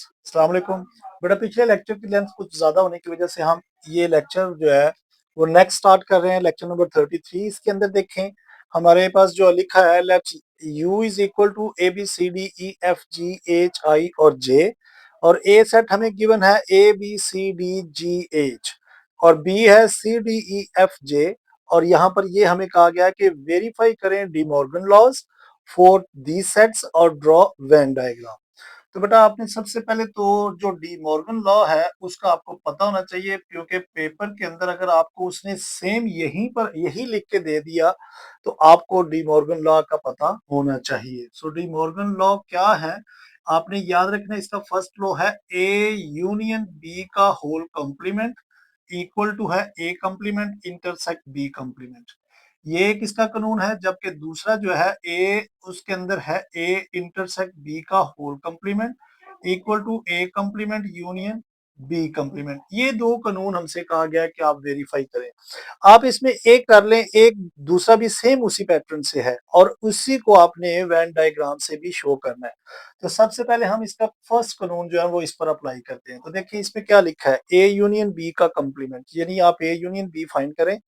Students, अस्सलाम वालेकुम। बेटा पिछले लेक्चर की लेंथ कुछ ज्यादा होने की वजह से हम ये लेक्चर जो है वो नेक्स्ट स्टार्ट कर रहे हैं, लेक्चर नंबर 33। इसके अंदर देखें हमारे पास जो लिखा है let u is equal to A B C D E F G H I और जे, और ए सेट हमें गिवन है A B C D G H, और बी है सी डी ई एफ जे। और यहाँ पर ये हमें कहा गया है कि वेरीफाई करें De Morgan laws for the sets और ड्रॉ वेन डायग्राम। तो बेटा आपने सबसे पहले तो जो डी मॉर्गन लॉ है उसका आपको पता होना चाहिए, क्योंकि पेपर के अंदर अगर आपको उसने सेम यहीं पर यही लिख के दे दिया तो आपको डी मॉर्गन लॉ का पता होना चाहिए। सो डी मॉर्गन लॉ क्या है आपने याद रखना। इसका फर्स्ट लॉ है ए यूनियन बी का होल कॉम्प्लीमेंट इक्वल टू है A complement intersect B complement. ये एक इसका कानून है, जबकि दूसरा जो है ए उसके अंदर है ए इंटरसेक्ट बी का whole complement equal to A complement union B complement. ये दो कानून हमसे कहा गया है कि आप वेरीफाई करें। आप इसमें एक कर लें, एक दूसरा भी सेम उसी पैटर्न से है और उसी को आपने वेन डायग्राम से भी शो करना है। तो सबसे पहले हम इसका फर्स्ट कानून जो है वो इस पर अप्लाई करते हैं। तो देखिए इसमें क्या लिखा है, ए यूनियन बी का कॉम्प्लीमेंट, यानी आप ए यूनियन बी फाइंड करें,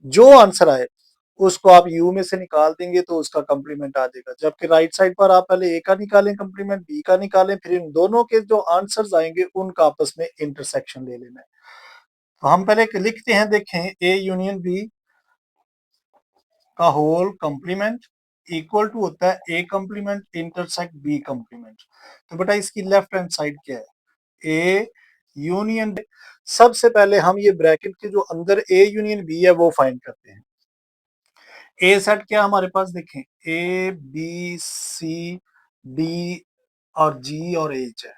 जो आंसर आए उसको आप यू में से निकाल देंगे तो उसका कंप्लीमेंट आ जाएगा। जबकि राइट साइड पर आप पहले ए का निकालें कंप्लीमेंट, बी का निकालें, फिर इन दोनों के जो आंसर्स आएंगे उनका आपस में इंटरसेक्शन ले लेना है। तो हम पहले लिखते हैं, देखें ए यूनियन बी का होल कंप्लीमेंट इक्वल टू होता है ए कंप्लीमेंट इंटरसेक्ट बी कंप्लीमेंट। तो बेटा इसकी लेफ्ट हैंड साइड क्या है, ए यूनियन। सबसे पहले हम ये ब्रैकेट के जो अंदर ए यूनियन बी है वो फाइंड करते हैं। ए सेट क्या हमारे पास, देखें ए बी सी डी और जी और एच है,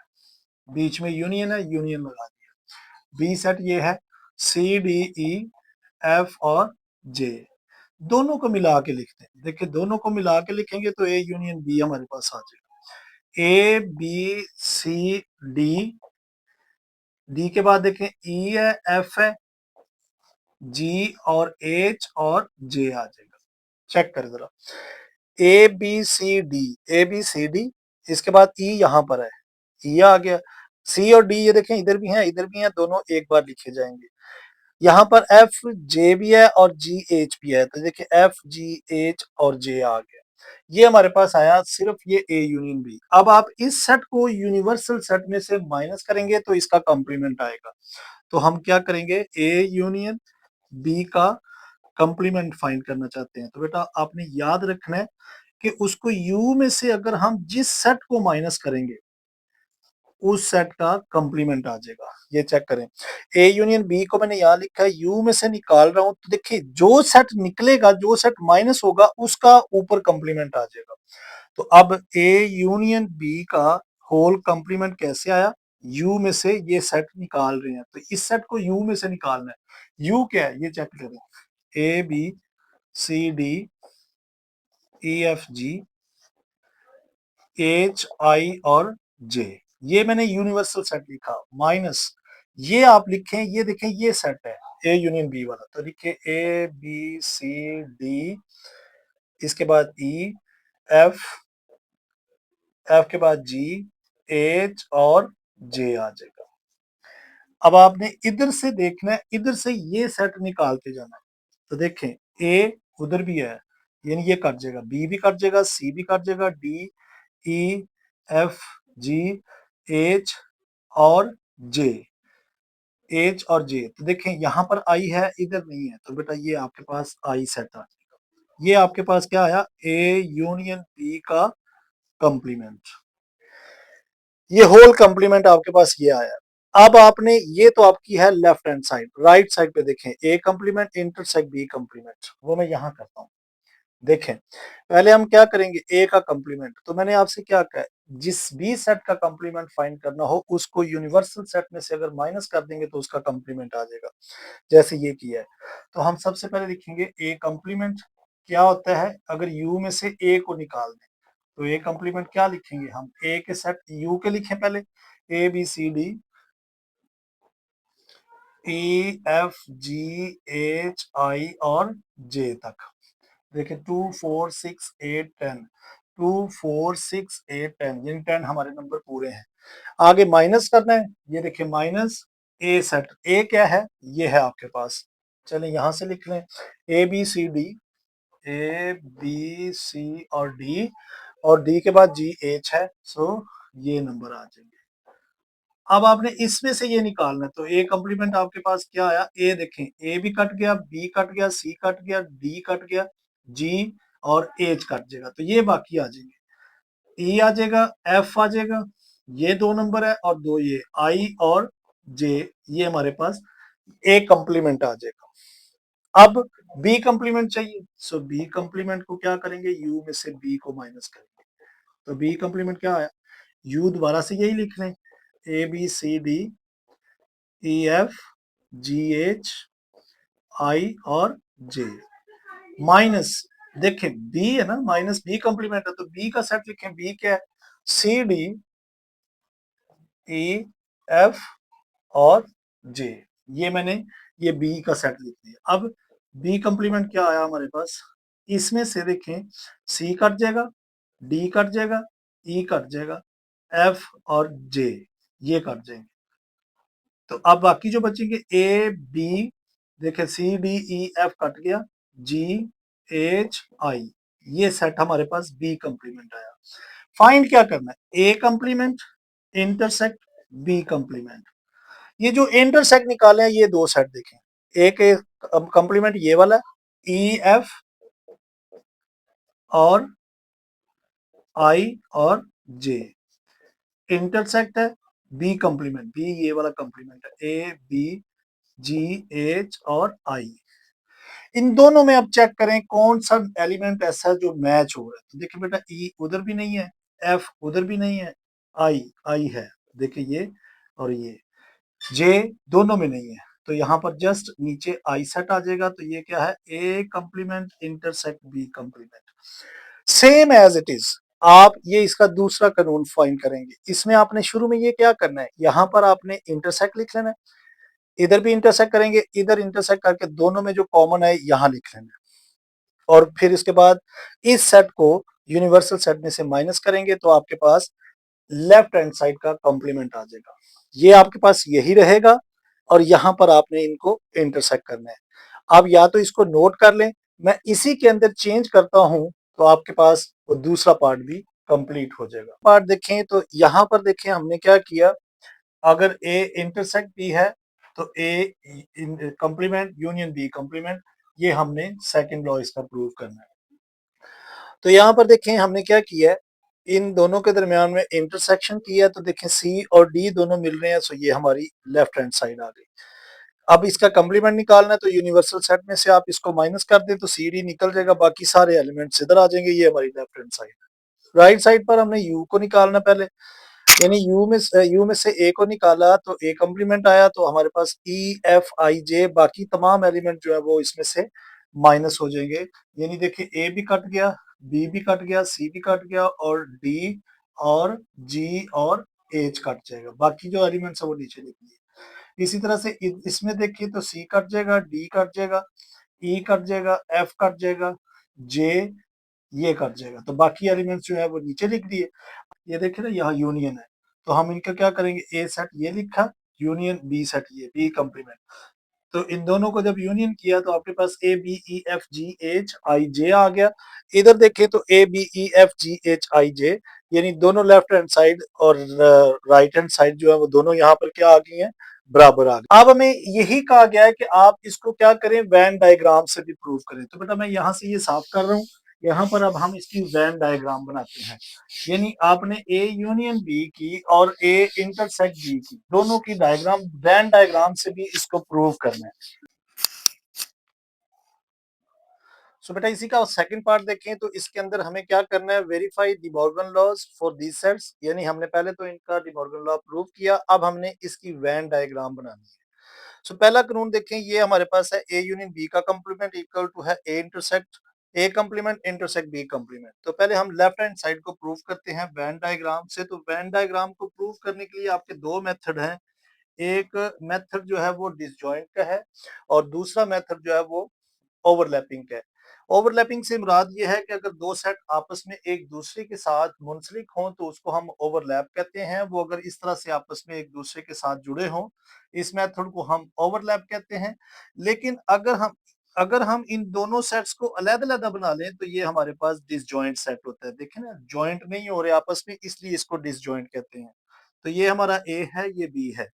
बीच में यूनियन है, यूनियन लगा दिया। बी सेट ये है सी डी ई एफ और जे, दोनों को मिला के लिखते हैं। देखिए दोनों को मिला के लिखेंगे तो ए यूनियन बी हमारे पास आ जाएगा। A B C D, D के बाद देखें ई है, एफ है, जी और एच और जे आ जाएगा। चेक करें जरा, A B C D, A B C D, इसके बाद ई यहाँ पर है, ई आ गया। सी और डी ये देखें इधर भी है इधर भी है, दोनों एक बार लिखे जाएंगे। यहाँ पर एफ जे भी है और जी एच भी है, तो देखिए एफ जी एच और जे आ गया। ये हमारे पास आया सिर्फ ये ए यूनियन बी। अब आप इस सेट को यूनिवर्सल सेट में से माइनस करेंगे तो इसका कॉम्प्लीमेंट आएगा। तो हम क्या करेंगे, ए यूनियन बी का कंप्लीमेंट फाइंड करना चाहते हैं। तो बेटा आपने याद रखना है कि उसको यू में से अगर हम जिस सेट को माइनस करेंगे उस सेट का कंप्लीमेंट आ जाएगा। ये चेक करें, ए यूनियन बी को मैंने यहां लिखा है, यू में से निकाल रहा हूं, तो देखिए जो सेट निकलेगा, जो सेट माइनस होगा उसका ऊपर कंप्लीमेंट आ जाएगा। तो अब ए यूनियन बी का होल कंप्लीमेंट कैसे आया, यू में से ये सेट निकाल रहे हैं, तो इस सेट को यू में से निकालना है। यू क्या है ये चेक करें, A B C D E F G H I और जे, ये मैंने यूनिवर्सल सेट लिखा, माइनस ये आप लिखें, ये देखें ये सेट है ए यूनियन बी वाला, तो लिखे ए बी सी डी, इसके बाद ई एफ, एफ के बाद जी एच और जे आ जाएगा। अब आपने इधर से देखना है, इधर से ये सेट निकालते जाना है। तो देखें ए उधर भी है, यानी ये कट जाएगा, बी भी कट जाएगा, सी भी कट जाएगा, D E F G H और जे, एच और जे। तो देखें यहाँ पर आई है इधर नहीं है, तो बेटा ये आपके पास आई सेट आ जाएगा। ये आपके पास क्या आया, ए यूनियन बी का कंप्लीमेंट, ये होल कंप्लीमेंट आपके पास ये आया। अब आपने ये तो आपकी है left hand side, right side पे देखें ए कंप्लीमेंट इंटरसेक्ट बी कंप्लीमेंट, वो मैं यहां करता हूं। देखें पहले हम क्या करेंगे, ए का कंप्लीमेंट, तो मैंने आपसे क्या कहा, जिस भी सेट का कंप्लीमेंट फाइंड करना हो उसको यूनिवर्सल सेट में से अगर माइनस कर देंगे तो उसका कंप्लीमेंट आ जाएगा, जैसे ये किया है। तो हम सबसे पहले लिखेंगे ए कंप्लीमेंट क्या होता है, अगर यू में से ए को निकाल दें तो ए कंप्लीमेंट क्या लिखेंगे हम, ए के सेट यू के लिखें पहले, A B C D E F G H I और जे तक। देखिए 2 4 6 8 10, 2 4 6 8 10, यानी 10 हमारे नंबर पूरे हैं। आगे माइनस करना है, ये देखिए माइनस ए सेट, ए क्या है, ये है आपके पास। चलिए यहां से लिख लें A B C D, A B C और डी के बाद जी एच है, सो ये नंबर आ जाएंगे। अब आपने इसमें से ये निकालना है, तो ए कॉम्प्लीमेंट आपके पास क्या आया, ए देखें, ए भी कट गया, बी कट गया, सी कट गया, डी कट गया, जी और एच कट जाएगा, तो ये बाकी आ जाएंगे। ई आ जाएगा, एफ आ जाएगा, ये दो नंबर है, और दो ये आई और जे, ये हमारे पास ए कॉम्प्लीमेंट आ जाएगा। अब बी कॉम्प्लीमेंट चाहिए, सो बी कॉम्प्लीमेंट को क्या करेंगे, यू में से बी को माइनस करेंगे, तो बी कॉम्प्लीमेंट क्या आया, यू दोबारा से यही लिख लें, A B C D E F G H I और जे, माइनस देखें बी है ना, माइनस बी कॉम्प्लीमेंट है, तो बी का सेट लिखें, बी क्या है, सी डी ई एफ और जे, ये मैंने ये बी का सेट लिख दिया। अब बी कॉम्प्लीमेंट क्या आया हमारे पास, इसमें से देखें सी कट जाएगा, डी कट जाएगा, ई कट जाएगा, एफ और जे ये कट जाएंगे, तो अब बाकी जो बचेंगे ए बी, देखें C D E F cut गया, जी एच आई, ये सेट हमारे पास बी कॉम्प्लीमेंट आया। फाइंड क्या करना है, A complement intersect B complement, ये जो इंटरसेक्ट निकाले हैं ये दो सेट देखें, एक कॉम्प्लीमेंट ये वाला ई एफ और आई और जे, इंटरसेक्ट है बी कॉम्प्लीमेंट, बी ये वाला कॉम्प्लीमेंट है, ए बी जी एच और आई, इन दोनों में अब चेक करें कौन सा एलिमेंट ऐसा है जो मैच हो रहा है, तो देखिए बेटा ई उधर भी नहीं है, एफ उधर भी नहीं है, आई आई है, देखिए ये और ये, जे दोनों में नहीं है, तो यहाँ पर जस्ट नीचे आई सेट आ जाएगा, तो ये क्या है, A complement intersect B complement, same as it is. आप ये इसका दूसरा कानून फाइंड करेंगे, इसमें आपने शुरू में ये क्या करना है, यहाँ पर आपने इंटरसेक्ट लिख लेना है, इधर भी इंटरसेक्ट करेंगे, इधर इंटरसेक्ट करके दोनों में जो कॉमन है यहाँ लिख लेना है, और फिर इसके बाद इस सेट को यूनिवर्सल सेट में से माइनस करेंगे, तो आपके पास लेफ्ट हैंड साइड का कॉम्प्लीमेंट आ जाएगा, ये आपके पास यही रहेगा, और यहां पर आपने इनको इंटरसेक्ट करना है। आप या तो इसको नोट कर लें, मैं इसी के अंदर चेंज करता हूं, तो आपके पास वो दूसरा पार्ट भी कंप्लीट हो जाएगा। पार्ट देखें तो यहां पर देखें हमने क्या किया, अगर ए इंटरसेक्ट बी है तो A complement union B complement, ये हमने सेकंड लॉ इसका प्रूव करना है। तो यहाँ पर देखें हमने क्या किया है, इन दोनों के दरमियान में इंटरसेक्शन किया, तो देखें सी और डी दोनों मिल रहे हैं, सो ये हमारी लेफ्ट हैंड साइड आ गई। अब इसका कॉम्प्लीमेंट निकालना है, तो यूनिवर्सल सेट में से आप इसको माइनस कर दें तो सी डी निकल जाएगा, बाकी सारे एलिमेंट्स इधर आ जाएंगे, ये हमारी लेफ्ट हैंड साइड है। राइट साइड पर हमने यू को निकालना पहले, यानी यू में से ए को निकाला तो ए कॉम्प्लीमेंट आया, तो हमारे पास ई एफ आई जे, बाकी तमाम एलिमेंट जो है वो इसमें से माइनस हो जाएंगे, यानी देखिए ए भी कट गया, बी भी कट गया, सी भी कट गया, और डी और जी और एच कट जाएगा, बाकी जो एलिमेंट्स है वो नीचे लिख दिए। इसी तरह से इसमें देखिए तो सी कट जाएगा, डी कट जाएगा, ई कट जाएगा, एफ कट जाएगा, जे ये कट जाएगा, तो बाकी एलिमेंट्स जो है वो नीचे लिख दिए। ये देखिए ना यहाँ यूनियन है, तो हम इनका क्या करेंगे, ए सेट ये लिखा, यूनियन बी सेट ये बी कॉम्प्लीमेंट, तो इन दोनों को जब यूनियन किया तो आपके पास A B E F G H I J आ गया। इधर देखें तो A B E F G H I J, यानी दोनों लेफ्ट हैंड साइड और राइट हैंड साइड जो है वो दोनों यहाँ पर क्या आ गई हैं, बराबर आ गई। अब हमें यही कहा गया है कि आप इसको क्या करें, वैन डायग्राम से भी प्रूव करें, तो बेटा मैं यहाँ से ये साफ कर रहा हूँ, यहाँ पर अब हम इसकी वैन डायग्राम बनाते हैं, यानी आपने ए यूनियन बी की और ए इंटरसेक्ट बी की, दोनों की डायग्राम वैन डायग्राम से भी इसको प्रूव करना है। सो बेटा इसी का सेकंड पार्ट देखें, तो इसके अंदर हमें क्या करना है, verify De Morgan laws for these sets, यानी हमने पहले तो इनका डी मॉर्गन लॉ प्रूव किया, अब हमने इसकी वैन डायग्राम बनानी है। सो पहला कानून देखें, ये हमारे पास है ए यूनियन बी का कंप्लीमेंट इक्वल टू है A intersect A complement intersect B complement. तो पहले हम लेफ्ट हैंड साइड को प्रूव करते हैं वैन डायग्राम से। तो वैन डायग्राम को प्रूव करने के लिए आपके दो मेथड हैं, एक मेथड जो है वो डिसजॉइंट का है, और दूसरा मेथड जो है वो ओवरलैपिंग का है। ओवरलैपिंग से मुराद ये है कि अगर दो सेट आपस में एक दूसरे के साथ मुंसलिक हों तो उसको हम ओवरलैप कहते हैं। वो अगर इस तरह से आपस में एक दूसरे के साथ जुड़े हों, इस मेथड को हम ओवरलैप कहते हैं। लेकिन अगर हम इन दोनों सेट्स को अलग-अलग बना लें तो ये हमारे पास डिसजॉइंट सेट होता है। देखें ना, जॉइंट नहीं हो रहे आपस में, इसलिए इसको डिसजॉइंट कहते हैं। तो ये हमारा ए है, ये बी है।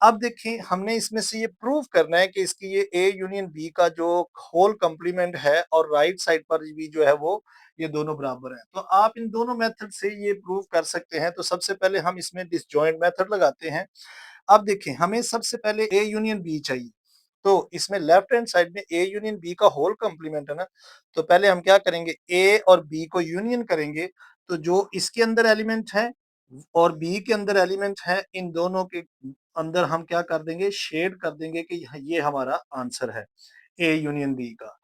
अब देखिए, हमने इसमें से ये प्रूव करना है कि इसकी ये ए यूनियन बी का जो होल कॉम्प्लीमेंट है और राइट साइड पर भी जो है वो ये दोनों बराबर हैं। तो आप इन दोनों मेथड से ये प्रूव कर सकते हैं। तो सबसे पहले हम इसमें डिसजॉइंट मेथड लगाते हैं। अब देखिए, हमें सबसे पहले ए यूनियन बी चाहिए। तो इसमें लेफ्ट हैंड साइड में ए यूनियन बी का होल कॉम्प्लीमेंट है ना, तो पहले हम क्या करेंगे, ए और बी को यूनियन करेंगे। तो जो इसके अंदर एलिमेंट है और बी के अंदर एलिमेंट है, इन दोनों के अंदर हम क्या कर देंगे, शेड कर देंगे कि ये हमारा आंसर है ए यूनियन बी का।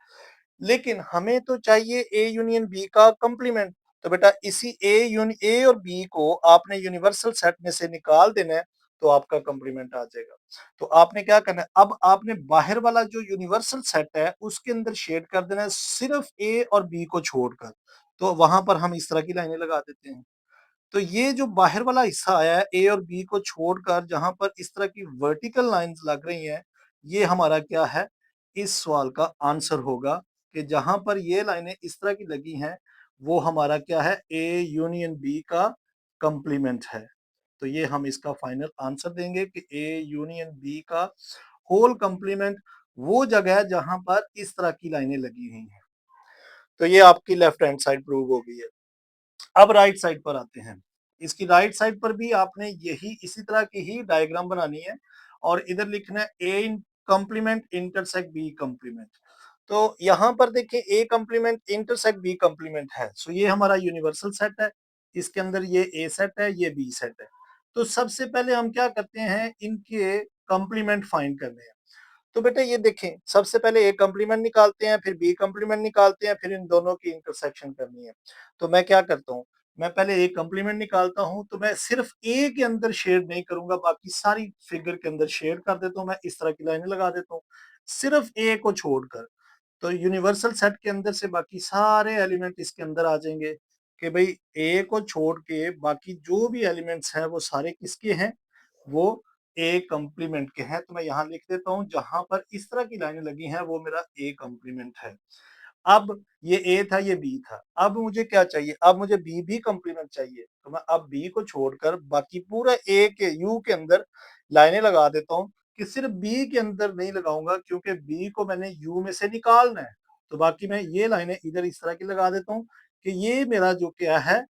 लेकिन हमें तो चाहिए ए यूनियन बी का कंप्लीमेंट। तो बेटा इसी ए और बी को आपने यूनिवर्सल सेट में से निकाल देना है, तो आपका कंप्लीमेंट आ जाएगा। तो आपने क्या करना है, अब आपने बाहर वाला जो यूनिवर्सल सेट है उसके अंदर शेड कर देना है सिर्फ ए और बी को छोड़कर। तो वहां पर हम इस तरह की लाइनें लगा देते हैं। तो ये जो बाहर वाला हिस्सा आया है ए और बी को छोड़कर, जहां पर इस तरह की वर्टिकल लाइंस लग रही हैं, ये हमारा क्या है, इस सवाल का आंसर होगा कि जहां पर ये लाइनें इस तरह की लगी हैं वो हमारा क्या है, ए यूनियन बी का कंप्लीमेंट है। तो ये हम इसका फाइनल आंसर देंगे कि ए यूनियन बी का होल कंप्लीमेंट वो जगह है जहां पर इस तरह की लाइनें लगी हुई हैं। तो ये आपकी लेफ्ट हैंड साइड प्रूव हो गई है। अब राइट साइड पर आते हैं। इसकी राइट साइड पर भी आपने यही इसी तरह की ही डायग्राम बनानी है और इधर लिखना है ए कंप्लीमेंट इंटरसेक्ट बी कंप्लीमेंट। तो यहाँ पर देखिए ए कंप्लीमेंट इंटरसेक्ट बी कंप्लीमेंट है, सो ये हमारा यूनिवर्सल सेट है। इसके अंदर ये ए सेट है, ये बी सेट है। तो सबसे पहले हम क्या करते हैं, इनके कंप्लीमेंट फाइंड करने हैं। तो बेटा ये देखें, सबसे पहले ए कंप्लीमेंट निकालते हैं, फिर बी कंप्लीमेंट निकालते हैं, फिर इन दोनों की इंटरसेक्शन करनी है। तो मैं क्या करता हूँ, मैं पहले ए कंप्लीमेंट निकालता हूँ। तो मैं सिर्फ ए के अंदर शेड नहीं करूंगा, बाकी सारी फिगर के अंदर शेड कर देता हूँ। मैं इस तरह की लाइनें लगा देता हूँ सिर्फ ए को छोड़कर। तो यूनिवर्सल सेट के अंदर से बाकी सारे एलिमेंट इसके अंदर आ जाएंगे कि भाई ए को छोड़ के बाकी जो भी एलिमेंट्स हैं वो सारे किसके हैं, वो ए कंप्लीमेंट के हैं। तो मैं यहाँ लिख देता हूँ, जहां पर इस तरह की लाइनें लगी हैं वो मेरा ए कंप्लीमेंट है। अब ये ए था, ये बी था, अब मुझे क्या चाहिए, अब मुझे बी भी कंप्लीमेंट चाहिए। तो मैं अब बी को छोड़कर बाकी पूरा ए के यू के अंदर लाइनें लगा देता हूँ कि सिर्फ बी के अंदर नहीं लगाऊंगा, क्योंकि बी को मैंने यू में से निकालना है। तो बाकी मैं ये लाइनें इधर इस तरह की लगा देता हूँ कि ये मेरा जो क्या है,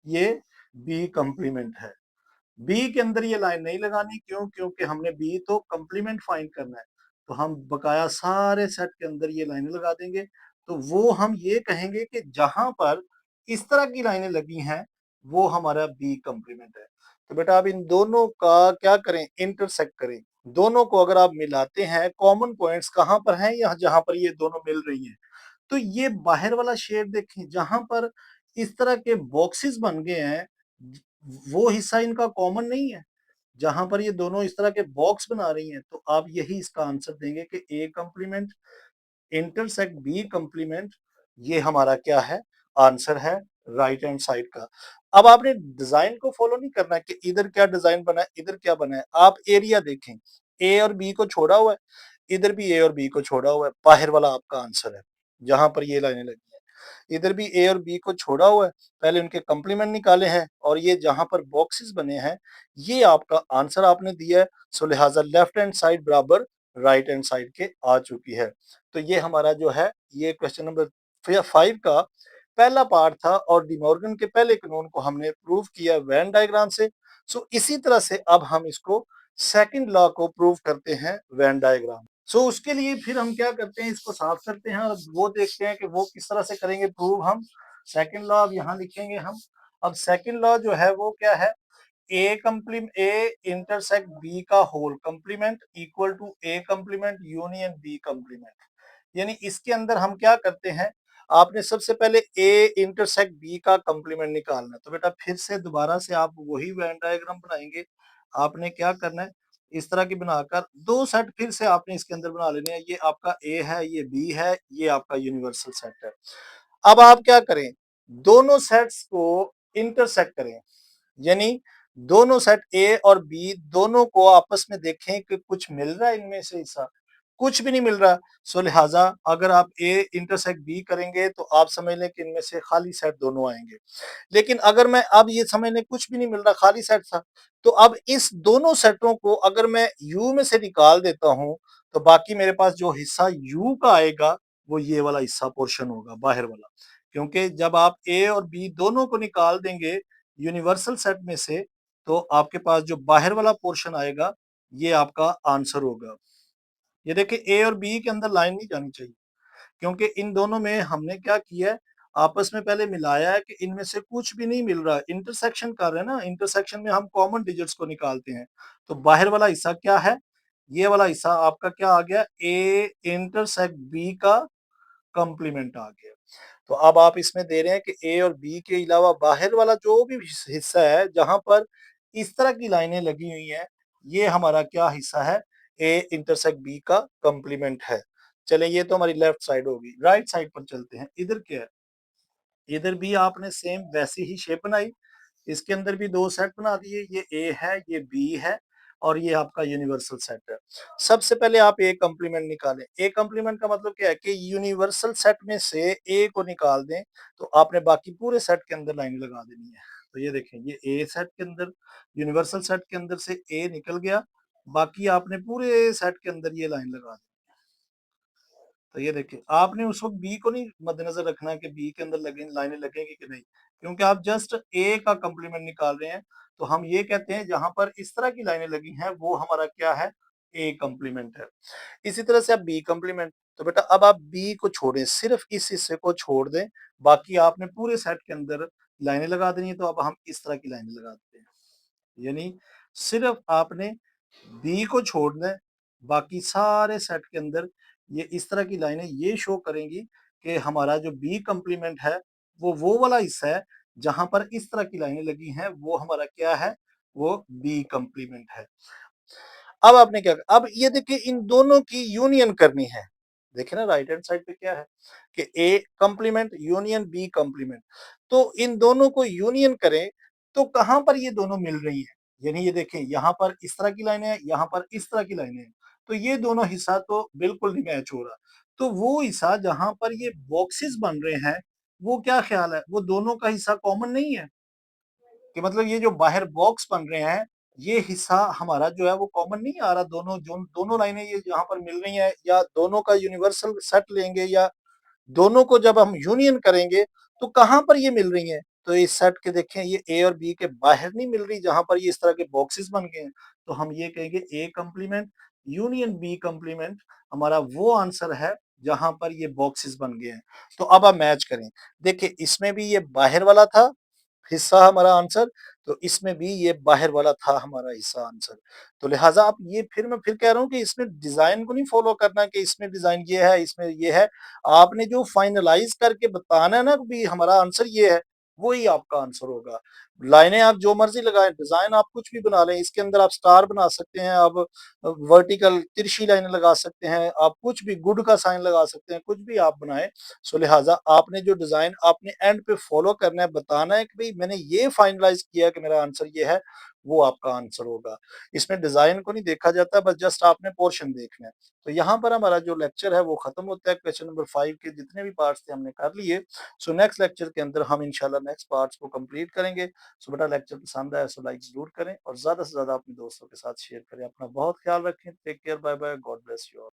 ये बी कंप्लीमेंट है। बी के अंदर ये लाइन नहीं लगानी, क्यों, क्योंकि हमने बी तो कंप्लीमेंट फाइंड करना है। तो हम बकाया सारे सेट के अंदर ये लाइनें लगा देंगे। तो वो हम ये कहेंगे कि जहां पर इस तरह की लाइनें लगी हैं वो हमारा बी कंप्लीमेंट है। तो बेटा अब इन दोनों का क्या करें, इंटरसेक्ट करें। दोनों को अगर आप मिलाते हैं, कॉमन पॉइंट्स कहां पर हैं, यहाँ जहां पर ये दोनों मिल रही हैं। तो ये बाहर वाला शेड देखें, जहां पर इस तरह के बॉक्सेस बन गए हैं, वो हिस्सा इनका कॉमन नहीं है। जहां पर ये दोनों इस तरह के बॉक्स बना रही हैं, तो आप यही इसका आंसर देंगे कि ए कंप्लीमेंट इंटरसेक्ट बी कंप्लीमेंट, ये हमारा क्या है, आंसर है राइट हैंड साइड का। अब आपने डिजाइन को फॉलो नहीं करना कि इधर क्या डिजाइन बना है, इधर क्या बना है। आप एरिया देखें, ए और बी को छोड़ा हुआ है, इधर भी ए और बी को छोड़ा हुआ है, बाहर वाला आपका आंसर है जहां पर ये लाइनें लगी हैं। इधर भी ए और बी को छोड़ा हुआ है, पहले उनके कंप्लीमेंट निकाले हैं और ये जहां पर बॉक्सेस बने हैं ये आपका आंसर आपने दिया है। सो लिहाजा लेफ्ट हैंड साइड बराबर राइट हैंड साइड के आ चुकी है। तो ये हमारा जो है, ये क्वेश्चन नंबर 5 का पहला पार्ट था और डिमॉर्गन के पहले कानून को हमने प्रूव किया वेन डायग्राम से। सो इसी तरह से अब हम इसको सेकंड लॉ को प्रूव करते हैं वेन डायग्राम। सो उसके लिए फिर हम क्या करते हैं, इसको साफ करते हैं और वो देखते हैं कि वो किस तरह से करेंगे प्रूव हम। सेकंड लॉ अब यहाँ लिखेंगे हम। अब सेकंड लॉ जो है वो क्या है, ए इंटरसेक्ट बी का whole complement equal to A complement union B complement. यानी इसके अंदर हम क्या करते हैं, आपने सबसे पहले ए इंटरसेक्ट बी का कंप्लीमेंट निकालना है। तो बेटा फिर से दोबारा से आप वही वेन डायग्राम बनाएंगे। आपने क्या करना है, इस तरह की बनाकर 2 सेट फिर से आपने इसके अंदर बना लेने हैं। ये आपका ए है, ये बी है, ये आपका यूनिवर्सल सेट है। अब आप क्या करें, दोनों सेट्स को इंटरसेक्ट करें, यानी दोनों सेट ए और बी दोनों को आपस में देखें कि कुछ मिल रहा है इनमें से हिस्सा, कुछ भी नहीं मिल रहा। सो लिहाजा अगर आप ए इंटरसेक्ट बी करेंगे तो आप समझ लें कि इनमें से खाली सेट दोनों आएंगे। लेकिन अगर मैं अब ये समझ लें कुछ भी नहीं मिल रहा, खाली सेट था, तो अब इस दोनों सेटों को अगर मैं यू में से निकाल देता हूं तो बाकी मेरे पास जो हिस्सा यू का आएगा वो ये वाला हिस्सा पोर्शन होगा, बाहर वाला। क्योंकि जब आप ए और बी दोनों को निकाल देंगे यूनिवर्सल सेट में से तो आपके पास जो बाहर वाला पोर्शन आएगा ये आपका आंसर होगा। ये देखिए ए और बी के अंदर लाइन नहीं जानी चाहिए, क्योंकि इन दोनों में हमने क्या किया है, आपस में पहले मिलाया है कि इनमें से कुछ भी नहीं मिल रहा है, इंटरसेक्शन कर रहे हैं ना, इंटरसेक्शन में हम कॉमन डिजिट्स को निकालते हैं। तो बाहर वाला हिस्सा क्या है, ये वाला हिस्सा आपका क्या आ गया, ए इंटरसेक्ट बी का कंप्लीमेंट आ गया। तो अब आप इसमें दे रहे हैं कि ए और बी के अलावा बाहर वाला जो भी हिस्सा है जहां पर इस तरह की लाइनें लगी हुई हैं, ये हमारा क्या हिस्सा है, ए इंटरसेक्ट बी का कंप्लीमेंट है। चले ये तो हमारी लेफ्ट साइड होगी। राइट साइड पर चलते हैं, इधर क्या है, इधर भी आपने सेम वैसी ही शेप बनाई, इसके अंदर भी 2 सेट बना दिए, ये ए है, ये बी है और ये आपका यूनिवर्सल सेट है। सबसे पहले आप ए कंप्लीमेंट निकालें। ए कंप्लीमेंट का मतलब क्या है कि यूनिवर्सल सेट में से ए को निकाल दें तो आपने बाकी पूरे सेट के अंदर लाइन लगा देनी है। तो ये देखें, ये ए सेट के अंदर, यूनिवर्सल सेट के अंदर से ए निकल गया, बाकी आपने पूरे सेट के अंदर ये लाइन लगा दी। तो ये देखिए, आपने उस वक्त बी को नहीं मद्देनजर रखना है कि बी के अंदर लगे लाइनें लगेंगी कि नहीं, क्योंकि आप जस्ट ए का कंप्लीमेंट निकाल रहे हैं। तो हम ये कहते हैं जहां पर इस तरह की लाइनें लगी हैं वो हमारा क्या है, ए कंप्लीमेंट है। इसी तरह से आप बी कंप्लीमेंट, तो बेटा अब आप बी को छोड़ें, सिर्फ इस हिस्से को छोड़ दें, बाकी आपने पूरे सेट के अंदर लाइनें लगा देनी है। तो अब हम इस तरह की लाइनें लगा देते हैं, यानी सिर्फ आपने बी को छोड़ना है, बाकी सारे सेट के अंदर ये इस तरह की लाइनें ये शो करेंगी कि हमारा जो बी कंप्लीमेंट है वो वाला हिस्सा है जहां पर इस तरह की लाइनें लगी हैं, वो हमारा क्या है, वो बी कंप्लीमेंट है। अब आपने क्या, अब ये देखिए इन दोनों की यूनियन करनी है। देखिए ना राइट हैंड साइड पे क्या है कि ए कंप्लीमेंट यूनियन बी कंप्लीमेंट। तो इन दोनों को यूनियन करें तो कहां पर ये दोनों मिल रही हैं, यानी ये देखें यहाँ पर इस तरह की लाइनें हैं, यहाँ पर इस तरह की लाइनें हैं, तो ये दोनों हिस्सा तो बिल्कुल नहीं मैच हो रहा। तो वो हिस्सा जहां पर ये बॉक्सेस बन रहे हैं, वो क्या ख्याल है, वो दोनों का हिस्सा कॉमन नहीं है, कि मतलब ये जो बाहर बॉक्स बन रहे हैं ये हिस्सा हमारा जो है वो कॉमन नहीं आ रहा। दोनों जो दोनों लाइनें ये यहाँ पर मिल रही हैं, या दोनों का यूनिवर्सल सेट लेंगे या दोनों को जब हम यूनियन करेंगे तो कहाँ पर ये मिल रही हैं, तो इस सेट के देखें ये ए और बी के बाहर नहीं मिल रही जहां पर ये इस तरह के बॉक्सेस बन गए हैं। तो हम ये कहेंगे ए कंप्लीमेंट यूनियन बी कंप्लीमेंट हमारा वो आंसर है जहां पर ये बॉक्सेस बन गए हैं। तो अब आप मैच करें, देखिए इसमें भी ये बाहर वाला था हिस्सा हमारा आंसर, तो इसमें भी ये बाहर वाला था हमारा हिस्सा आंसर। तो लिहाजा आप ये, फिर मैं फिर कह रहा हूँ कि इसमें डिजाइन को नहीं फॉलो करना कि इसमें डिजाइन ये है इसमें ये है, आपने जो फाइनलाइज करके बताना है ना भी हमारा आंसर ये है, वही आपका आंसर होगा। लाइनें आप जो मर्जी लगाएं, डिजाइन आप कुछ भी बना लें, इसके अंदर आप स्टार बना सकते हैं, आप वर्टिकल तिरछी लाइनें लगा सकते हैं, आप कुछ भी गुड का साइन लगा सकते हैं, कुछ भी आप बनाएं। सो लिहाजा आपने जो डिजाइन आपने एंड पे फॉलो करना है, बताना है कि भाई मैंने ये फाइनलाइज किया कि मेरा आंसर ये है, वो आपका आंसर होगा। इसमें डिजाइन को नहीं देखा जाता, बस जस्ट आपने पोर्शन देखना है। तो यहाँ पर हमारा जो लेक्चर है वो खत्म होता है। क्वेश्चन नंबर 5 के जितने भी पार्ट्स थे हमने कर लिए। सो नेक्स्ट लेक्चर के अंदर हम इंशाल्लाह नेक्स्ट पार्ट्स को कंप्लीट करेंगे। सो बेटा लेक्चर पसंद आया सो लाइक जरूर करें और ज्यादा से ज्यादा अपने दोस्तों के साथ शेयर करें। अपना बहुत ख्याल रखें। Take care, bye bye, God bless you all.